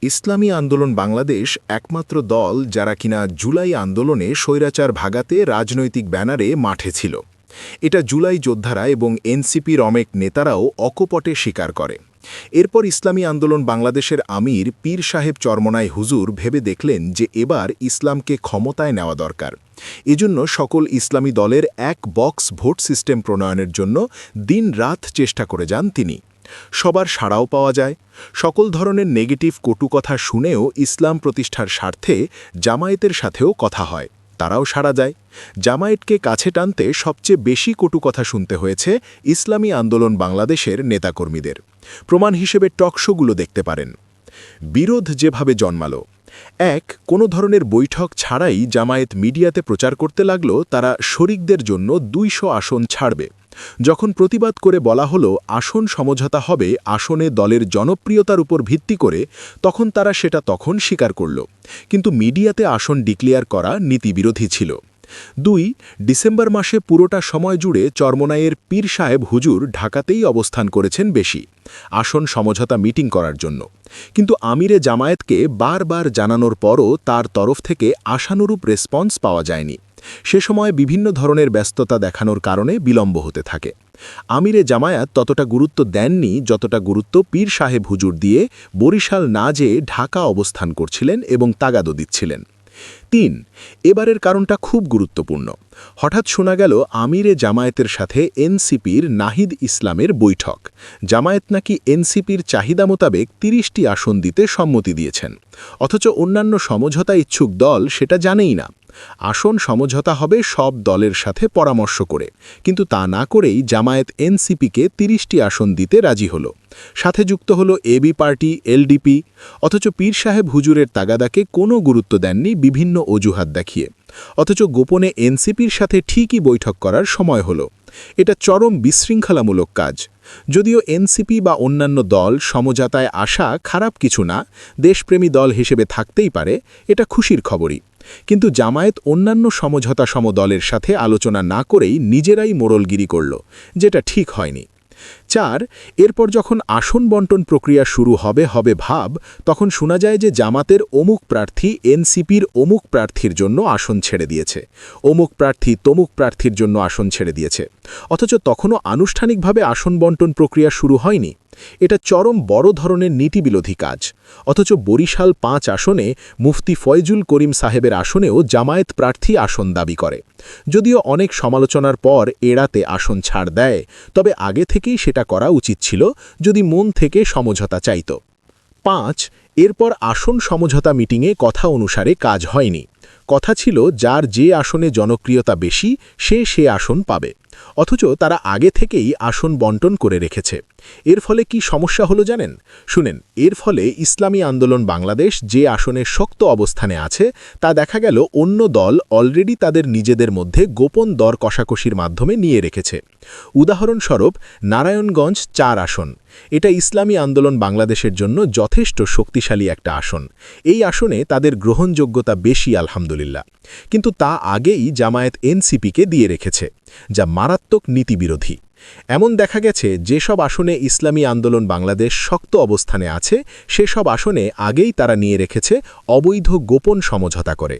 ইসলামী আন্দোলন বাংলাদেশ একমাত্র দল যারা কিনা জুলাই আন্দোলনে স্বৈরাচার ভাগাতে রাজনৈতিক ব্যানারে মাঠে ছিল। এটা জুলাই যোদ্ধারা এবং এনসিপির অনেক নেতারাও অকপটে স্বীকার করে। এরপর ইসলামী আন্দোলন বাংলাদেশের আমির পীর সাহেব চরমনাই হুজুর ভেবে দেখলেন যে এবার ইসলামকে ক্ষমতায় নেওয়া দরকার। এজন্য সকল ইসলামী দলের এক বক্স ভোট সিস্টেম প্রণয়নের জন্য দিন-রাত চেষ্টা করে যান তিনি। সবার সাড়াও পাওয়া যায়। সকল ধরনের নেগেটিভ কটু কথা শুনেও ইসলাম প্রতিষ্ঠার স্বার্থে জামায়াতের সাথেও কথা হয়, তারাও সাড়া যায়। জামায়াতকে কাছে টানতে সবচেয়ে বেশি কটু কথা শুনতে হয়েছে ইসলামী আন্দোলন বাংলাদেশের নেতাকর্মীদের। প্রমাণ হিসেবে টকশোগুলো দেখতে পারেন। বিরোধ যেভাবে জন্মালো, কোনো ধরনের বৈঠক ছাড়াই জামায়াত মিডিয়াতে প্রচার করতে লাগল তারা শরিকদের জন্য 200 আসন ছাড়বে। যখন প্রতিবাদ করে বলা হলো আসন সমঝোতা হবে আসনে দলের জনপ্রিয়তার উপর ভিত্তি করে, তখন তারা সেটা স্বীকার করল, কিন্তু মিডিয়াতে আসন ডিক্লেয়ার করা নীতিবিরোধী ছিল। ডিসেম্বর মাসে পুরোটা সময় জুড়ে চরমনাইয়ের পীর সাহেব হুজুর ঢাকাতেই অবস্থান করেছেন বেশি, আসন সমঝোতা মিটিং করার জন্য। কিন্তু আমিরে জামায়াতকে বারবার জানানোর পরও তার তরফ থেকে আশানুরূপ রেসপন্স পাওয়া যায়নি। সে সময় বিভিন্ন ধরনের ব্যস্ততা দেখানোর কারণে বিলম্ব হতে থাকে। আমিরে জামায়াত ততটা গুরুত্ব দেননি যতটা গুরুত্ব পীর সাহেব হুজুর দিয়ে বরিশাল না যেয়ে ঢাকা অবস্থান করছিলেন এবং তাগাদো দিচ্ছিলেন। এবারের কারণটা খুব গুরুত্বপূর্ণ। হঠাৎ শোনা গেল আমিরে জামায়াতের সাথে এনসিপির নাহিদ ইসলামের বৈঠক। জামায়াত নাকি এনসিপির চাহিদা মোতাবেক 30টি আসন দিতে সম্মতি দিয়েছেন, অথচ অন্যান্য সমঝোতা ইচ্ছুক দল সেটা জানেই না। আসন সমঝোতা হবে সব দলের সাথে পরামর্শ করে, কিন্তু তা না করেই জামায়াত এনসিপিকে 30টি আসন দিতে রাজি হল। সাথে যুক্ত হল এবি পার্টি, এলডিপি। অথচ পীর সাহেব হুজুরের তাগাদাকে কোনো গুরুত্ব দেননি বিভিন্ন অজুহাত দেখিয়ে। অথচ গোপনে এনসিপির সাথে ঠিকই বৈঠক করার সময় হল। এটা চরম বিশৃঙ্খলামূলক কাজ। যদিও এনসিপি বা অন্যান্য দল সমঝোতায় আসা খারাপ কিছু না, দেশপ্রেমী দল হিসেবে থাকতেই পারে, এটা খুশির খবরই। কিন্তু জামায়াত অন্যান্য সমঝোতা সম দলের সাথে আলোচনা না করেই নিজেরাই মোড়লগিরি করল, যেটা ঠিক হয়নি। এরপর যখন আসন বন্টন প্রক্রিয়া শুরু হবে ভাব, তখন শোনা যায় যে জামাতের অমুক প্রার্থী এনসিপির অমুক প্রার্থীর জন্য আসন ছেড়ে দিয়েছে, অমুক প্রার্থী তমুক প্রার্থীর জন্য আসন ছেড়ে দিয়েছে। অথচ তখনও আনুষ্ঠানিকভাবে আসন বন্টন প্রক্রিয়া শুরু হয়নি। এটা চরম বড় ধরনের নীতিবিরোধী কাজ। অথচ বরিশাল 5 আসনে মুফতি ফয়জুল করিম সাহেবের আসনেও জামায়াত প্রার্থী আসন দাবি করে। যদিও অনেক সমালোচনার পর এড়াতে আসন ছাড় দেয়, তবে আগে থেকেই সেটা করা উচিত ছিল যদি মন থেকে সমঝোতা চাইত। এরপর আসন সমঝোতা মিটিংয়ে কথা অনুসারে কাজ হয়নি। কথা ছিল যার যে আসনে জনপ্রিয়তা বেশি সে আসন পাবে, অথচ তারা আগে থেকেই আসন বন্টন করে রেখেছে। এর ফলে কি সমস্যা হলো জানেন? শুনেন, এর ফলে ইসলামী আন্দোলন বাংলাদেশ যে আসনে শক্ত অবস্থানে আছে তা দেখা গেল অন্য দল অলরেডি তাদের নিজেদের মধ্যে গোপন দর কষাকষির মাধ্যমে নিয়ে রেখেছে। উদাহরণস্বরূপ নারায়ণগঞ্জ 4 আসন। এটা ইসলামী আন্দোলন বাংলাদেশের জন্য যথেষ্ট শক্তিশালী একটা আসন। এই আসনে তাদের গ্রহণযোগ্যতা বেশি আলহামদুলিল্লাহ, কিন্তু তা আগেই জামায়াত এনসিপিকে দিয়ে রেখেছে, যা মারাত্মক নীতিবিরোধী। এমন দেখা গেছে যেসব আসনে ইসলামী আন্দোলন বাংলাদেশ শক্ত অবস্থানে আছে সেসব আসনে আগেই তারা নিয়ে রেখেছে অবৈধ গোপন সমঝোতা করে।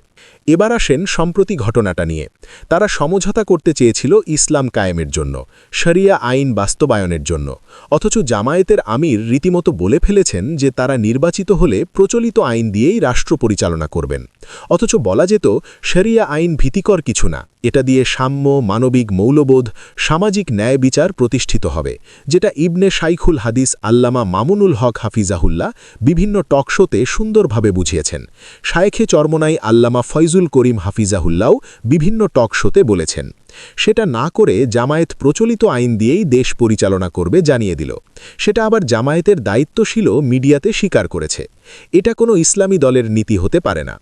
এবার আসেন সম্প্রতি ঘটনাটা নিয়ে। তারা সমঝোতা করতে চেয়েছিল ইসলাম কায়েমের জন্য, শরিয়া আইন বাস্তবায়নের জন্য। অথচ জামায়াতের আমির রীতিমতো বলে ফেলেছেন যে তারা নির্বাচিত হলে প্রচলিত আইন দিয়েই রাষ্ট্র পরিচালনা করবেন। অথচ বলা যেত শরিয়া আইন ভীতিকর কিছু না, এটা দিয়ে সাম্য, মানবিক মৌলবোধ, সামাজিক ন্যায় বিচার প্রতিষ্ঠিত হবে, যেটা ইবনে শাইখুল হাদিস আল্লামা মামুনুল হক হাফিজাহুল্লাহ বিভিন্ন টকশোতে সুন্দরভাবে বুঝিয়েছেন। শায়েখে চরমনাই আল্লামা ফয়জুল করিম হাফিজাহুল্লাহ বিভিন্ন টকশোতে বলেছেন। সেটা না করে জামায়াত প্রচলিত আইন দিয়েই দেশ পরিচালনা করবে জানিয়ে দিল। সেটা আবার জামায়াতের দায়িত্বশীলও মিডিয়াতে স্বীকার করেছে। এটা কোনো ইসলামী দলের নীতি হতে পারে না।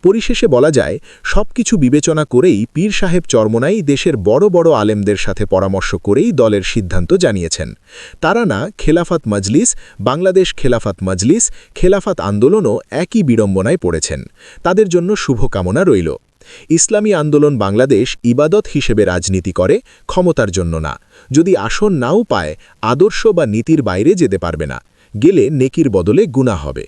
পরিশেষে বলা যায়, সবকিছু বিবেচনা করেই পীর সাহেব চরমনাই দেশের বড় বড় আলেমদের সাথে পরামর্শ করেই দলের সিদ্ধান্ত জানিয়েছেন। তারা না খেলাফত মজলিস, বাংলাদেশ খেলাফত মজলিস, খেলাফত আন্দোলনও একই বিড়ম্বনায় পড়েছেন। তাদের জন্য শুভকামনা রইল। ইসলামী আন্দোলন বাংলাদেশ ইবাদত হিসেবে রাজনীতি করে, ক্ষমতার জন্য না। যদি আসন নাও পায়, আদর্শ বা নীতির বাইরে যেতে পারবে না, গেলে নেকির বদলে গুনাহ হবে।